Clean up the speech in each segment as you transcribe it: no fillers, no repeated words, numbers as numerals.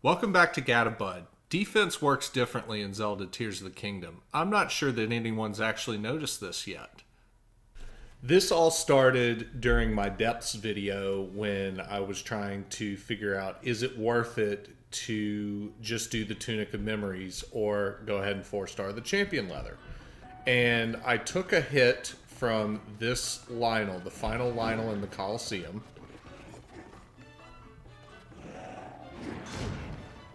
Welcome back to Gatabud. Defense works differently in Zelda Tears of the Kingdom. I'm not sure that anyone's actually noticed this yet. This all started during my depths video when I was trying to figure out, is it worth it to just do the Tunic of Memories or go ahead and 4-star the Champion Leather? And I took a hit from this Lionel, the final Lionel in the Colosseum.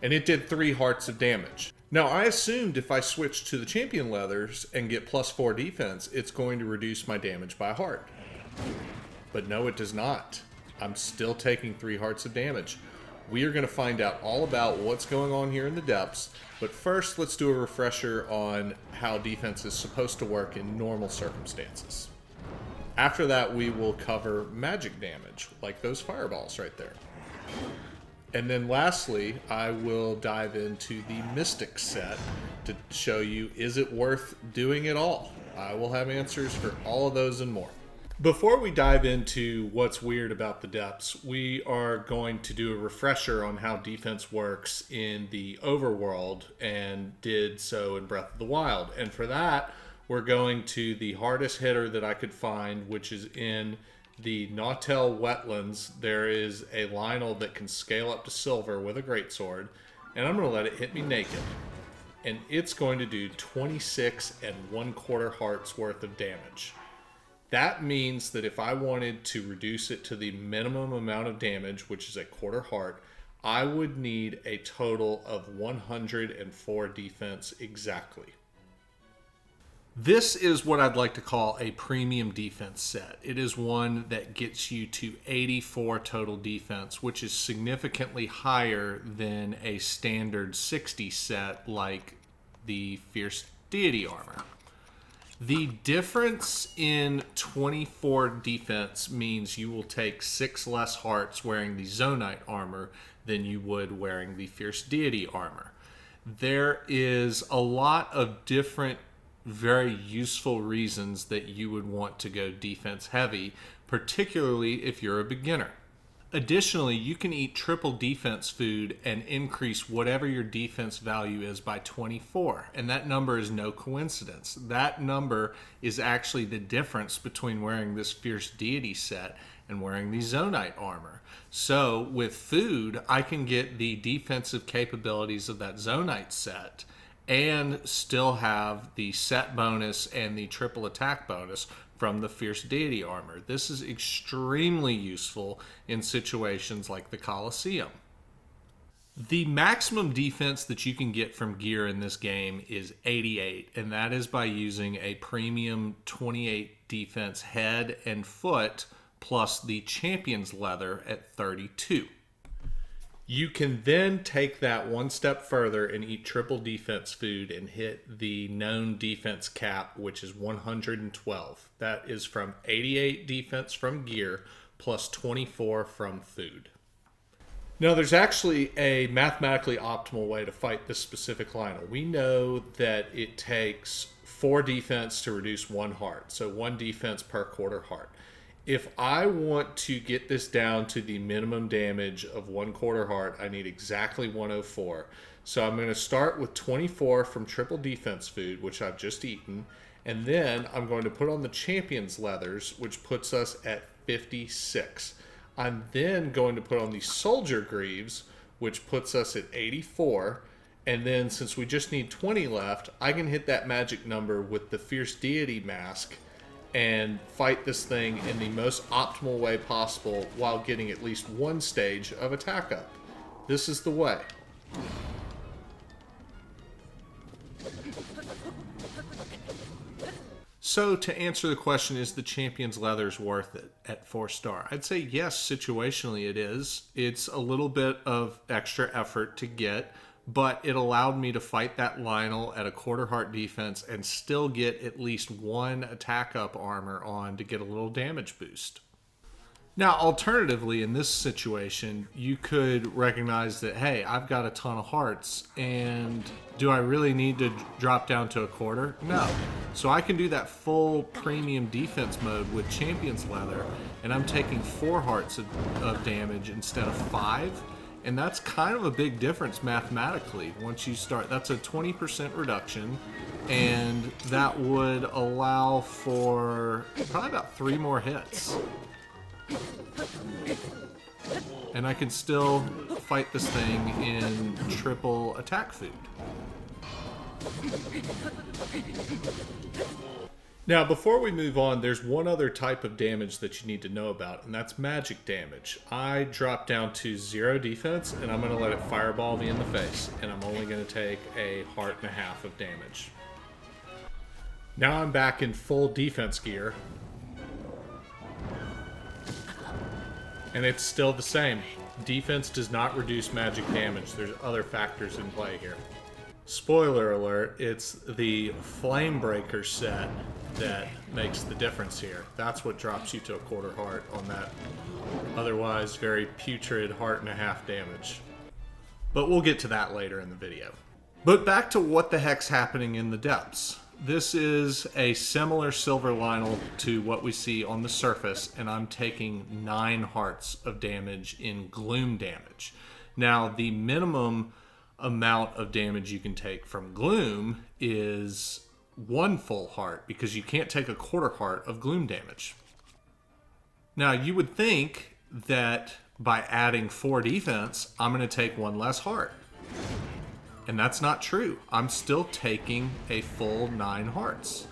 And it did 3 hearts of damage. Now, I assumed if I switch to the Champion Leathers and get +4 defense, it's going to reduce my damage by heart. But no, it does not. I'm still taking 3 hearts of damage. We are going to find out all about what's going on here in the depths, but first let's do a refresher on how defense is supposed to work in normal circumstances. After that, we will cover magic damage, like those fireballs right there. And then lastly, I will dive into the Mystic set to show you, is it worth doing it all? I will have answers for all of those and more. Before we dive into what's weird about the depths, we are going to do a refresher on how defense works in the Overworld and did so in Breath of the Wild. And for that, we're going to the hardest hitter that I could find, which is in the Nautel Wetlands. There is a Lionel that can scale up to silver with a greatsword, and I'm going to let it hit me naked. And it's going to do 26 1/4 hearts worth of damage. That means that if I wanted to reduce it to the minimum amount of damage, which is a 1/4 heart, I would need a total of 104 defense exactly. This is what I'd like to call a premium defense set. It is one that gets you to 84 total defense, which is significantly higher than a standard 60 set like the Fierce Deity Armor. The difference in 24 defense means you will take 6 less hearts wearing the Zonite armor than you would wearing the Fierce Deity Armor. There is a lot of different very useful reasons that you would want to go defense heavy, particularly if you're a beginner. Additionally, you can eat triple defense food and increase whatever your defense value is by 24. And that number is no coincidence. That number is actually the difference between wearing this Fierce Deity set and wearing the Zonite armor. So with food, I can get the defensive capabilities of that Zonite set and still have the set bonus and the triple attack bonus from the Fierce Deity armor. This is extremely useful in situations like the Colosseum. The maximum defense that you can get from gear in this game is 88, and that is by using a premium 28 defense head and foot plus the Champion's Leather at 32. You can then take that one step further and eat triple defense food and hit the known defense cap, which is 112. That is from 88 defense from gear plus 24 from food. Now, there's actually a mathematically optimal way to fight this specific Lionel. We know that it takes 4 defense to reduce 1 heart, so 1 defense per 1/4 heart. If I want to get this down to the minimum damage of 1/4 heart, I need exactly 104. So I'm going to start with 24 from triple defense food, which I've just eaten, and then I'm going to put on the Champion's Leathers, which puts us at 56. I'm then going to put on the Soldier Greaves, which puts us at 84. And then since we just need 20 left, I can hit that magic number with the Fierce Deity Mask and fight this thing in the most optimal way possible while getting at least 1 stage of attack up. This is the way. So to answer the question, is the Champion's Leathers worth it at 4-star? I'd say yes, situationally it is. It's a little bit of extra effort to get, but it allowed me to fight that Lionel at a 1/4 heart defense and still get at least 1 attack up armor on to get a little damage boost. Now, alternatively, in this situation, you could recognize that, hey, I've got a ton of hearts, and do I really need to drop down to a 1/4? No. So I can do that full premium defense mode with Champion's Leather, and I'm taking 4 hearts of damage instead of 5, And that's kind of a big difference mathematically. Once you start, that's a 20% reduction, and that would allow for probably about 3 more hits. And I can still fight this thing in triple attack food. Now, before we move on, there's one other type of damage that you need to know about, and that's magic damage. I dropped down to 0 defense, and I'm going to let it fireball me in the face, and I'm only going to take a heart and a half of damage. Now I'm back in full defense gear, and it's still the same. Defense does not reduce magic damage. There's other factors in play here. Spoiler alert, it's the Flamebreaker set that makes the difference here. That's what drops you to a quarter heart on that otherwise very putrid heart and a half damage. But we'll get to that later in the video. But back to what the heck's happening in the depths. This is a similar silver Lionel to what we see on the surface, and I'm taking 9 hearts of damage in gloom damage. Now, the minimum amount of damage you can take from gloom is 1 full heart, because you can't take a quarter heart of gloom damage. Now, you would think that by adding 4 defense, I'm going to take 1 less heart. And that's not true. I'm still taking a full 9 hearts.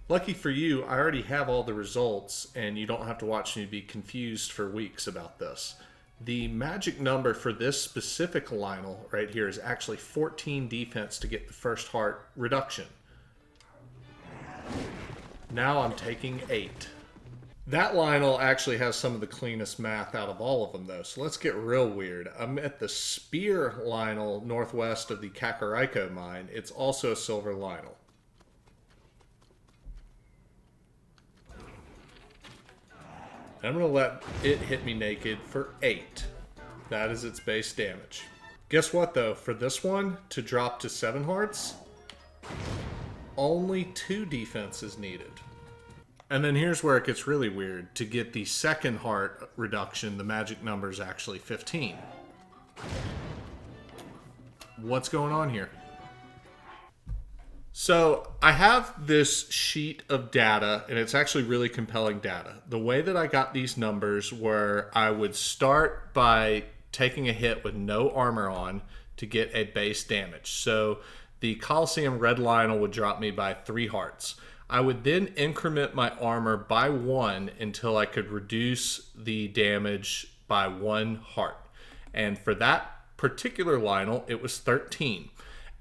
Lucky for you, I already have all the results, and you don't have to watch me be confused for weeks about this. The magic number for this specific Lionel right here is actually 14 defense to get the first heart reduction. Now I'm taking 8. That Lionel actually has some of the cleanest math out of all of them, though, so let's get real weird. I'm at the Spear Lionel northwest of the Kakariko mine. It's also a silver Lionel. I'm going to let it hit me naked for 8. That is its base damage. Guess what, though? For this one, to drop to 7 hearts, only 2 defense is needed. And then here's where it gets really weird. To get the second heart reduction, the magic number is actually 15. What's going on here? So I have this sheet of data, and it's actually really compelling data. The way that I got these numbers were I would start by taking a hit with no armor on to get a base damage. So the Coliseum Red Lionel would drop me by 3 hearts. I would then increment my armor by 1 until I could reduce the damage by 1 heart. And for that particular Lionel, it was 13.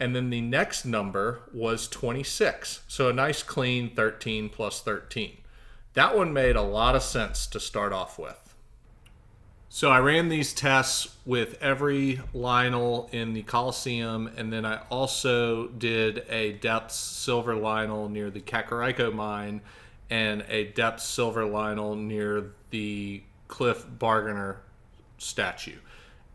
And then the next number was 26. So a nice clean 13 plus 13. That one made a lot of sense to start off with. So I ran these tests with every Lionel in the Coliseum, and then I also did a Depths Silver Lionel near the Kakariko mine and a Depths Silver Lionel near the Cliff Bargainer statue.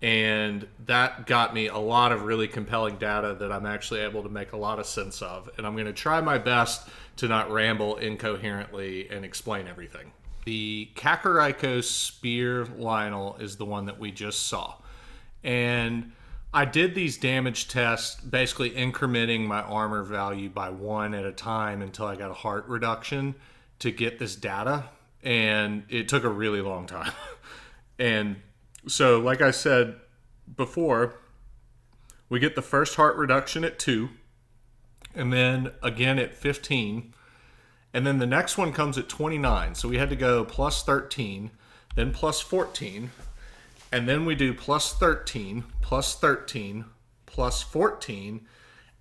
And that got me a lot of really compelling data that I'm actually able to make a lot of sense of. And I'm going to try my best to not ramble incoherently and explain everything. The Kakariko Spear Lionel is the one that we just saw. And I did these damage tests, basically incrementing my armor value by 1 at a time until I got a heart reduction to get this data. And it took a really long time. And so, like I said before, we get the first heart reduction at 2, and then again at 15, and then the next one comes at 29. So we had to go plus 13, then plus 14, and then we do plus 13, plus 13, plus 14,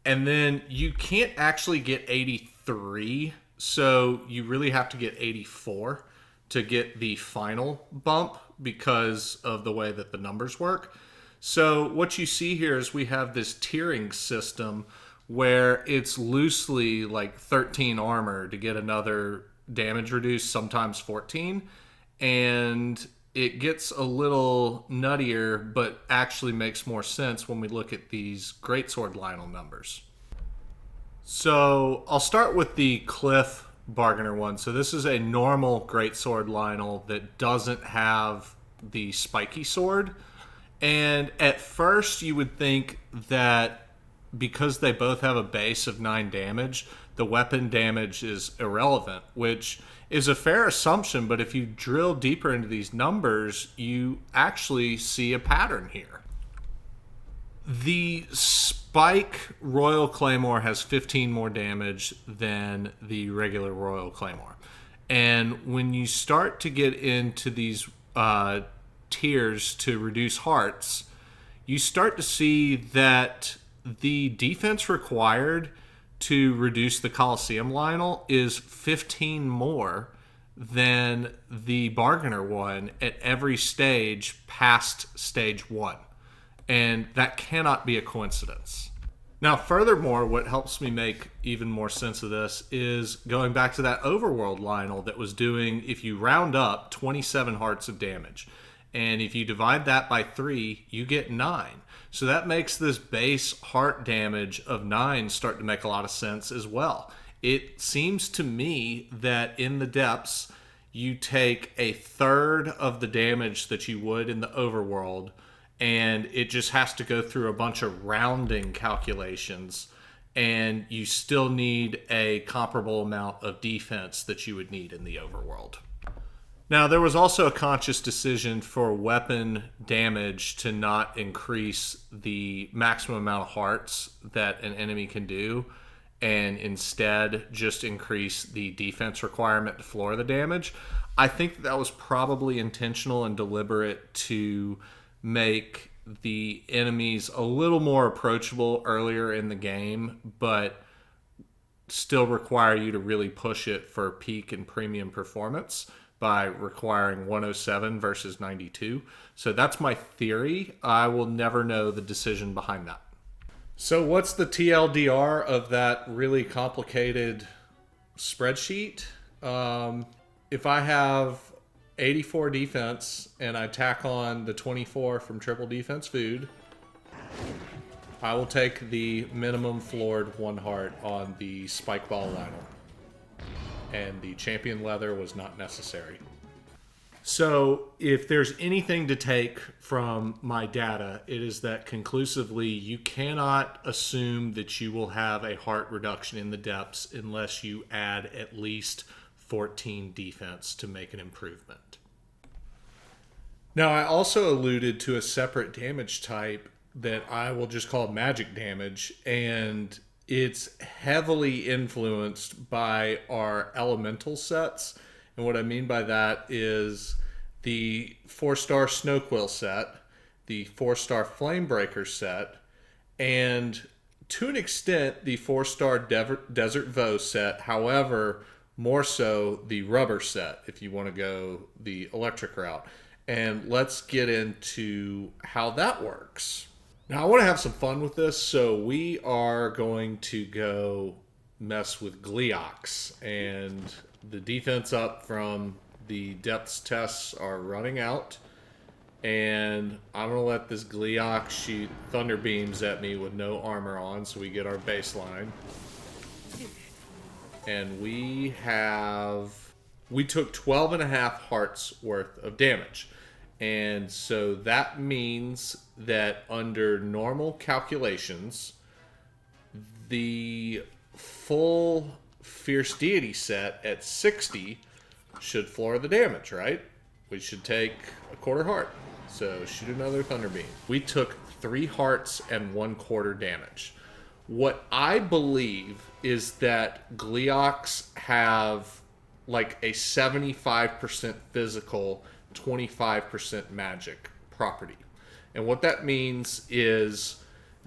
and then you can't actually get 83, so you really have to get 84 to get the final bump because of the way that the numbers work. So what you see here is we have this tiering system where it's loosely like 13 armor to get another damage reduced, sometimes 14. And it gets a little nuttier, but actually makes more sense when we look at these Greatsword Lionel numbers. So I'll start with the Cliff Bargainer one. So this is a normal Greatsword Lionel that doesn't have the spiky sword, And at first you would think that because they both have a base of 9 damage, the weapon damage is irrelevant, which is a fair assumption, but if you drill deeper into these numbers, you actually see a pattern here. The Spike Royal Claymore has 15 more damage than the regular Royal Claymore. And when you start to get into these tiers to reduce hearts, you start to see that the defense required to reduce the Coliseum Lionel is 15 more than the Bargainer one at every stage past stage 1. And that cannot be a coincidence. Now, furthermore, what helps me make even more sense of this is going back to that Overworld Lionel that was doing, if you round up, 27 hearts of damage. And if you divide that by 3, you get 9. So that makes this base heart damage of 9 start to make a lot of sense as well. It seems to me that in the depths, you take a third of the damage that you would in the Overworld, and it just has to go through a bunch of rounding calculations, and you still need a comparable amount of defense that you would need in the Overworld. Now, there was also a conscious decision for weapon damage to not increase the maximum amount of hearts that an enemy can do, and instead just increase the defense requirement to floor the damage. I think that was probably intentional and deliberate to make the enemies a little more approachable earlier in the game, but still require you to really push it for peak and premium performance by requiring 107 versus 92. So that's my theory. I will never know the decision behind that. So what's the TLDR of that really complicated spreadsheet? If I have 84 defense and I tack on the 24 from triple defense food, I will take the minimum floored 1 heart on the Spike Ball Lionel. And the champion leather was not necessary. So if there's anything to take from my data, it is that conclusively you cannot assume that you will have a heart reduction in the depths unless you add at least 14 defense to make an improvement. Now, I also alluded to a separate damage type that I will just call magic damage, and it's heavily influenced by our elemental sets. And what I mean by that is the 4-star Snowquil set, the 4-star Flamebreaker set, and to an extent the 4-star Desert Voe set. However, more so the rubber set if you want to go the electric route. And let's get into how that works. Now, I want to have some fun with this, so we are going to go mess with Gleeoks. And the defense up from the depths tests are running out. And I'm going to let this Gleeok shoot thunder beams at me with no armor on, so we get our baseline. And we took 12.5 hearts worth of damage. And so that means that under normal calculations, the full Fierce Deity set at 60 should floor the damage, right? We should take a 1/4 heart. So shoot another Thunder Beam. We took 3 hearts and 1/4 damage. What I believe is that Gleeoks have like a 75% physical, 25% magic property. And what that means is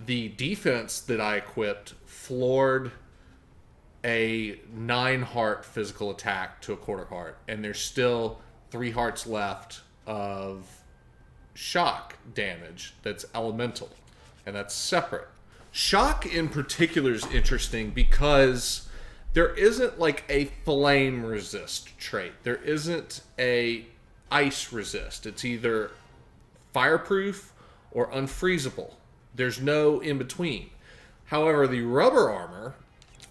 the defense that I equipped floored a 9 heart physical attack to a 1/4 heart. And there's still 3 hearts left of shock damage that's elemental. And that's separate. Shock in particular is interesting because there isn't like a flame resist trait. There isn't a ice resist. It's either fireproof or unfreezable. There's no in between. However, the rubber armor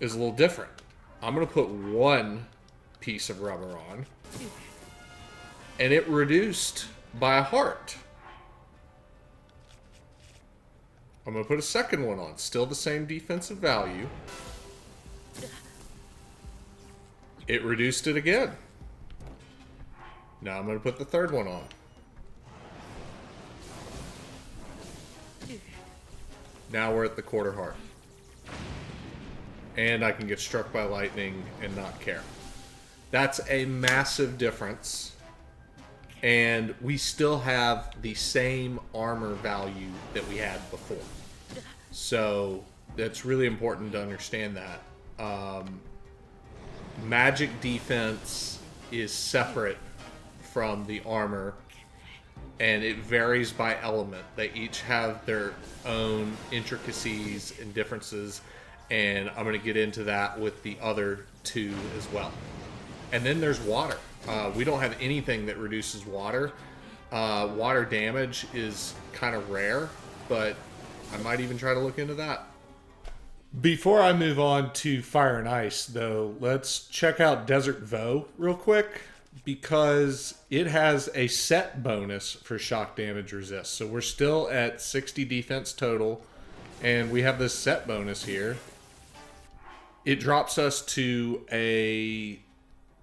is a little different. I'm going to put 1 piece of rubber on, and it reduced by a heart. I'm going to put a second one on. Still the same defensive value. It reduced it again. Now I'm going to put the third one on. Now we're at the quarter heart. And I can get struck by lightning and not care. That's a massive difference. And we still have the same armor value that we had before. So that's really important to understand that. Magic defense is separate from the armor, and it varies by element. They each have their own intricacies and differences, and I'm going to get into that with the other two as well. And then there's water. We don't have anything that reduces water. Water damage is kind of rare, but I might even try to look into that. Before I move on to Fire and Ice, though, let's check out Desert Voe real quick, because it has a set bonus for shock damage resist. So we're still at 60 defense total, and we have this set bonus here. It drops us to a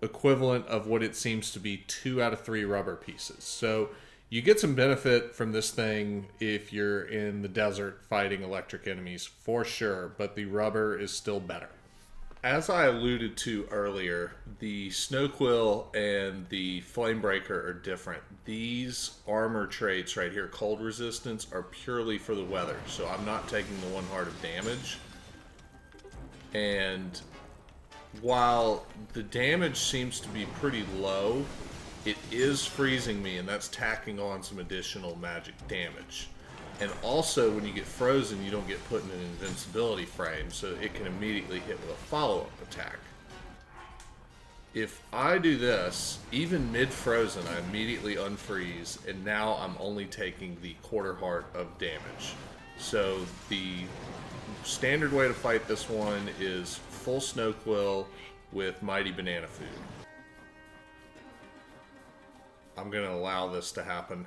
equivalent of what it seems to be 2 out of 3 rubber pieces. So you get some benefit from this thing if you're in the desert fighting electric enemies, for sure, but the rubber is still better. As I alluded to earlier, the Snowquil and the Flamebreaker are different. These armor traits right here, cold resistance, are purely for the weather, so I'm not taking the 1 heart of damage. And while the damage seems to be pretty low, it is freezing me, and that's tacking on some additional magic damage. And also, when you get frozen, you don't get put in an invincibility frame, so it can immediately hit with a follow-up attack. If I do this, even mid-frozen, I immediately unfreeze, and now I'm only taking the quarter heart of damage. So the standard way to fight this one is full Snowquil with Mighty Banana Food. I'm going to allow this to happen.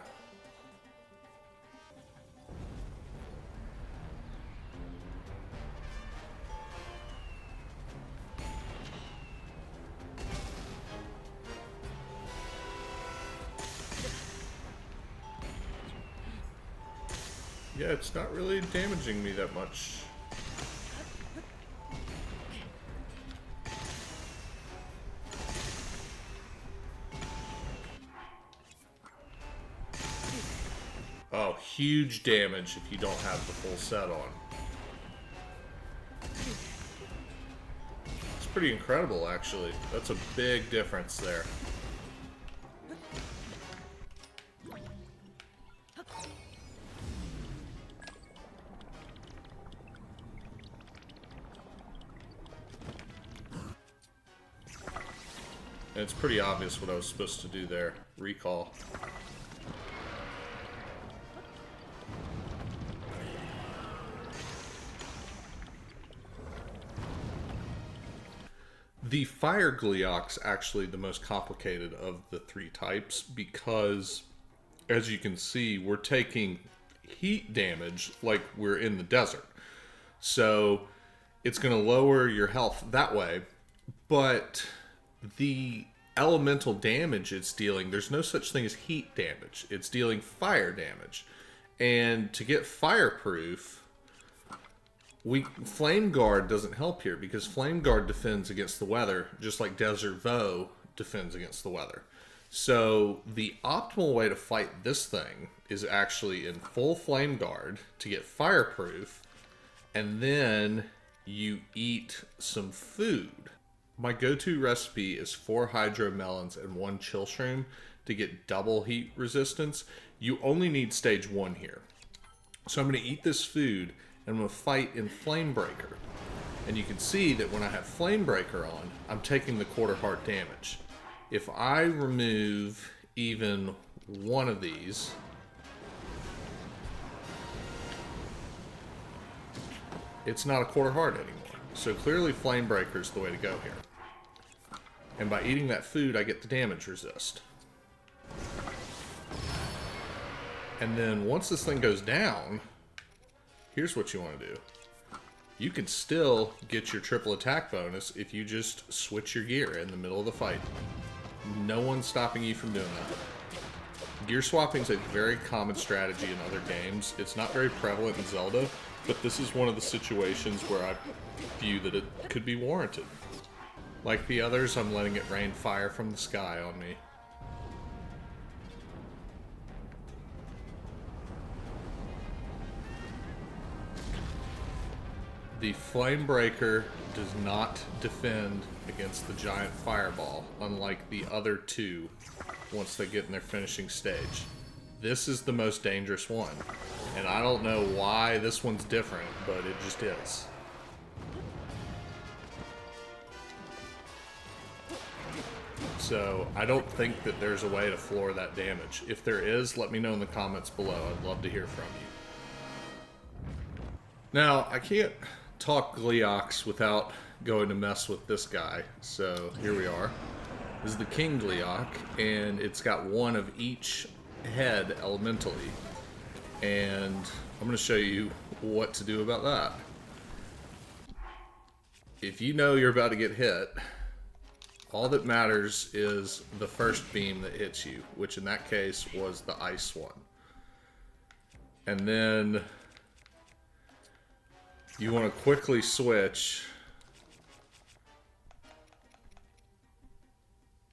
Yeah, it's not really damaging me that much. Oh, huge damage if you don't have the full set on. It's pretty incredible, actually. That's a big difference there. And it's pretty obvious what I was supposed to do there. Recall. The fire Gleeoks actually the most complicated of the 3 types, because as you can see, we're taking heat damage like we're in the desert. So it's going to lower your health that way, but the elemental damage it's dealing, there's no such thing as heat damage. It's dealing fire damage. And to get fireproof, Flame Guard doesn't help here, because Flame Guard defends against the weather, just like Desert Voe defends against the weather. So the optimal way to fight this thing is actually in full Flame Guard to get fireproof, and then you eat some food. My go-to recipe is 4 Hydro Melons and 1 Chill Shroom to get double heat resistance. You only need stage 1 here. So I'm going to eat this food, and I'm going to fight in Flamebreaker. And you can see that when I have Flamebreaker on, I'm taking the quarter heart damage. If I remove even one of these, it's not a quarter heart anymore. So clearly Flamebreaker is the way to go here. And by eating that food, I get the damage resist. And then once this thing goes down, here's what you want to do. You can still get your triple attack bonus if you just switch your gear in the middle of the fight. No one's stopping you from doing that. Gear swapping is a very common strategy in other games. It's not very prevalent in Zelda, but this is one of the situations where I view that it could be warranted. Like the others, I'm letting it rain fire from the sky on me. The Flamebreaker does not defend against the giant fireball, unlike the other two once they get in their finishing stage. This is the most dangerous one, and I don't know why this one's different, but it just is. So I don't think that there's a way to floor that damage. If there is, let me know in the comments below. I'd love to hear from you. Now, I can't talk Gleeoks without going to mess with this guy. So here we are. This is the King Gleeok, and it's got one of each head elementally. And I'm going to show you what to do about that. If you know you're about to get hit, all that matters is the first beam that hits you, which in that case was the ice one. And then you want to quickly switch.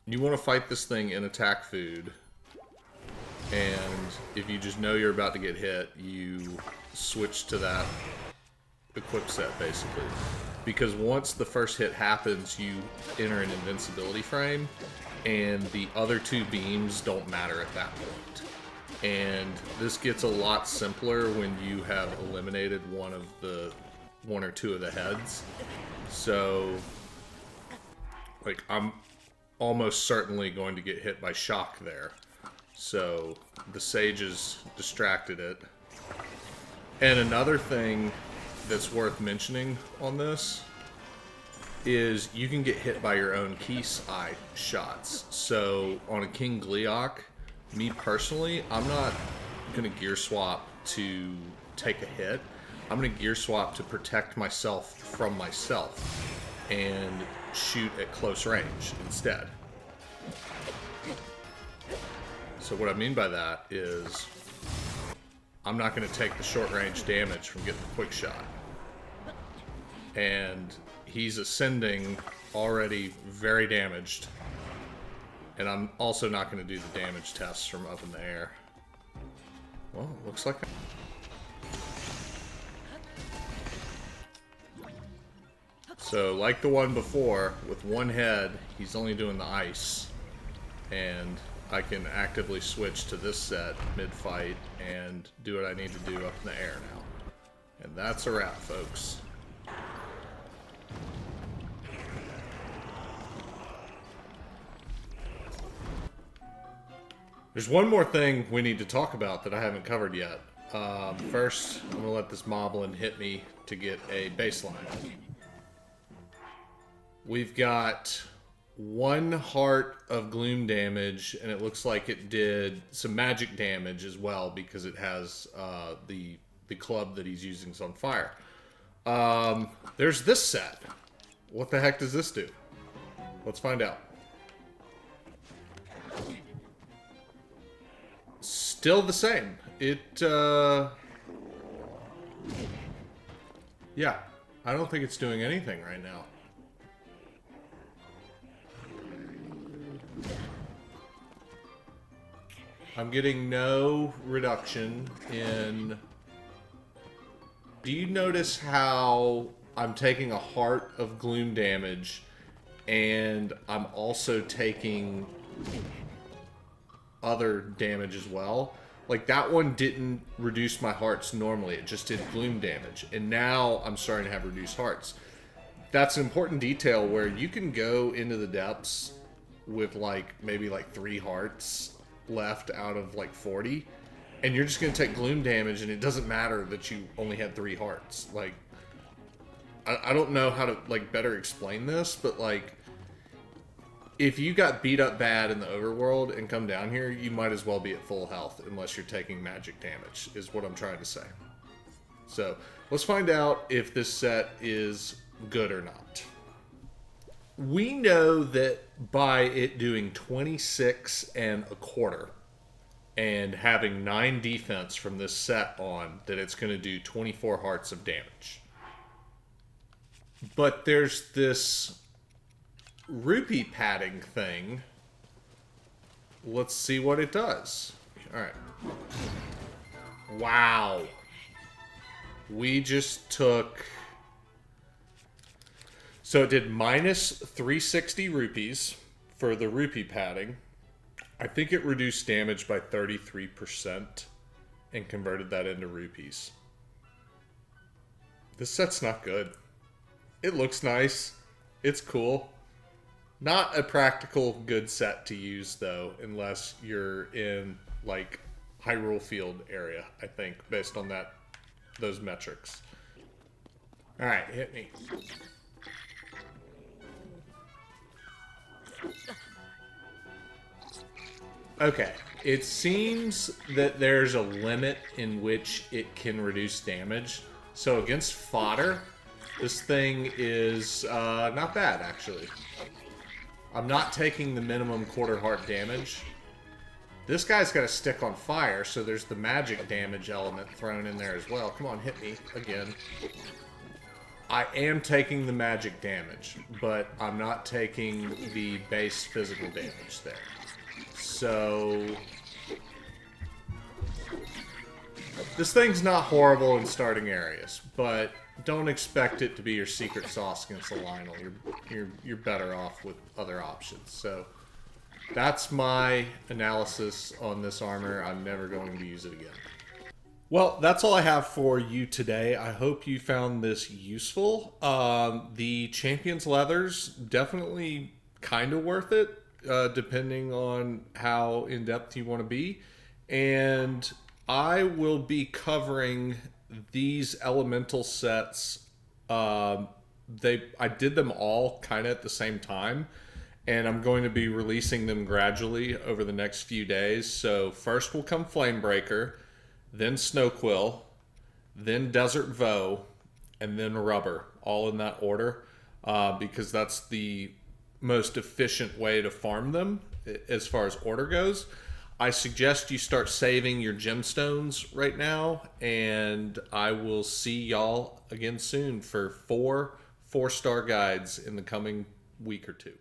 You want to fight this thing in attack food. And if you just know you're about to get hit, you switch to that equip set, basically. Because once the first hit happens, you enter an invincibility frame, and the other two beams don't matter at that point. And this gets a lot simpler when you have eliminated one or two of the heads. So, like, I'm almost certainly going to get hit by shock there. So, the sages distracted it. And another thing that's worth mentioning on this is you can get hit by your own Keese Eye shots. So, on a King Gleeok, me personally, I'm not going to gear swap to take a hit. I'm going to gear swap to protect myself from myself and shoot at close range instead. So what I mean by that is I'm not going to take the short range damage from getting the quick shot. And he's ascending already very damaged. And I'm also not going to do the damage tests from up in the air. Well, it looks like... So, like the one before, with one head, he's only doing the ice. And I can actively switch to this set mid-fight and do what I need to do up in the air now. And that's a wrap, folks. There's one more thing we need to talk about that I haven't covered yet. First, I'm going to let this moblin hit me to get a baseline. We've got one heart of gloom damage, and it looks like it did some magic damage as well because it has the club that he's using is on fire. There's this set. What the heck does this do? Let's find out. Still the same. Yeah, I don't think it's doing anything right now. I'm getting no reduction in... Do you notice how I'm taking a heart of gloom damage and I'm also taking other damage as well? Like, that one didn't reduce my hearts normally. It just did gloom damage. And now I'm starting to have reduced hearts. That's an important detail where you can go into the depths with, like, maybe, like, 3 hearts left out of, like, 40. And you're just going to take gloom damage, and it doesn't matter that you only had 3 hearts. Like, I don't know how to, like, better explain this, but, like, if you got beat up bad in the overworld and come down here, you might as well be at full health unless you're taking magic damage, is what I'm trying to say. So, Let's find out if this set is good or not. We know that by it doing 26 and a quarter and having 9 defense from this set on, that it's going to do 24 hearts of damage. But there's this rupee padding thing. Let's see what it does. Alright. Wow. We just took... So it did minus 360 rupees for the rupee padding. I think it reduced damage by 33% and converted that into rupees. This set's not good. It looks nice. It's cool. Not a practical good set to use, though, unless you're in, like, Hyrule Field area, I think, based on those metrics. Alright, hit me. Okay, it seems that there's a limit in which it can reduce damage. So against fodder, this thing is not bad, actually. I'm not taking the minimum quarter heart damage. This guy's got a stick on fire, so there's the magic damage element thrown in there as well. Come on, hit me again. I am taking the magic damage, but I'm not taking the base physical damage there. So this thing's not horrible in starting areas, but don't expect it to be your secret sauce against the Lionel. You're better off with other options. So that's my analysis on this armor. I'm never going to use it again. Well, that's all I have for you today. I hope you found this useful. The Champion's Leather's definitely kind of worth it, depending on how in-depth you want to be. And I will be covering these elemental sets. I did them all kind of at the same time, and I'm going to be releasing them gradually over the next few days. So first will come Flamebreaker, then Snowquil, then Desert Voe, and then Rubber, all in that order, because that's the most efficient way to farm them as far as order goes. I suggest you start saving your gemstones right now, and I will see y'all again soon for 4 4-star guides in the coming week or two.